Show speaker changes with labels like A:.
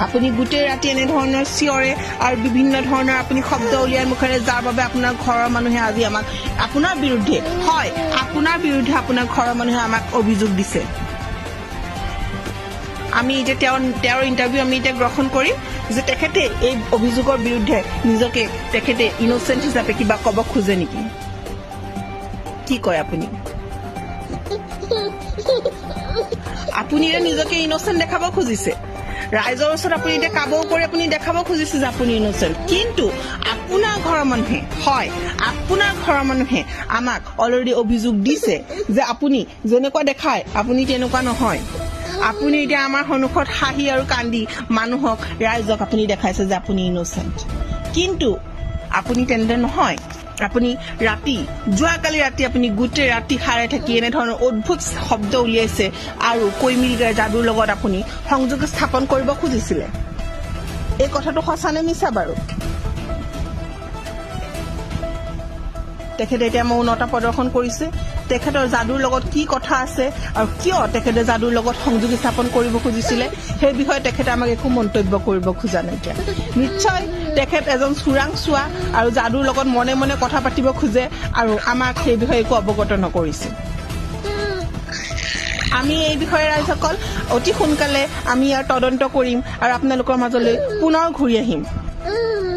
A: আপুনি গোটেই ৰাতি এনে ধৰণৰ চিঞৰে আৰু বিভিন্ন ধৰণৰ আপুনি শব্দ উলিয়াই মুখেৰে যাৰ বাবে আপোনাৰ ঘৰৰ মানুহে আজি আমাক আপোনাৰ বিৰুদ্ধে আপোনাৰ ঘৰৰ মানুহে আমাক অভিযোগ দিছে আমি এতিয়া তেওঁৰ ইণ্টাৰভিউ আমি এতিয়া গ্ৰহণ কৰিম যে তেখেতে এই অভিযোগৰ বিৰুদ্ধে নিজকে তেখেতে ইনোচেণ্ট হিচাপে কিবা ক'ব খোজে নেকি কি কয় আপুনি এতিয়া নিজকে ইনোচেণ্ট দেখাব খুজিছে ৰাইজৰ ওচৰত আপুনি এতিয়া কাবৌ কৰি আপুনি দেখাব খুজিছে যে আপুনি ইনোচেণ্ট কিন্তু আপোনাৰ ঘৰৰ মানুহে আমাক অলৰেডি অভিযোগ দিছে যে আপুনি যেনেকুৱা দেখায় আপুনি তেনেকুৱা নহয় আপুনি এতিয়া আমাৰ সন্মুখত হাঁহি আৰু কান্দি মানুহক ৰাইজক আপুনি দেখাইছে যে আপুনি ইনোচেণ্ট কিন্তু আপুনি তেনেদৰে নহয় আপুনি যোৱাকালি ৰাতি আপুনি গোটেই ৰাতি সাৰে থাকি এনেধৰণৰ অদ্ভুত শব্দ উলিয়াইছে আৰু কৈমিৰিগাৰ যাদুৰ লগত আপুনি সংযোগ স্থাপন কৰিব খুজিছিলে এই কথাটো সঁচা নে মিছা বাৰু তেখেতে এতিয়া মৌনতা প্ৰদৰ্শন কৰিছে তেখেতৰ যাদুৰ লগত কি কথা আছে আৰু কিয় তেখেতে যাদুৰ লগত সংযোগ স্থাপন কৰিব খুজিছিলে সেই বিষয়ে তেখেতে আমাক একো মন্তব্য কৰিব খোজা নাই নিশ্চয় তেখেত এজন চোৰাংচোৱা আৰু যাদুৰ লগত মনে মনে কথা পাতিব খোজে আৰু আমাক সেই বিষয়ে একো অৱগত নকৰিছে আমি এই বিষয়ে ৰাইজসকল অতি সোনকালে আমি ইয়াৰ তদন্ত কৰিম আৰু আপোনালোকৰ মাজলৈ পুনৰ ঘূৰি আহিম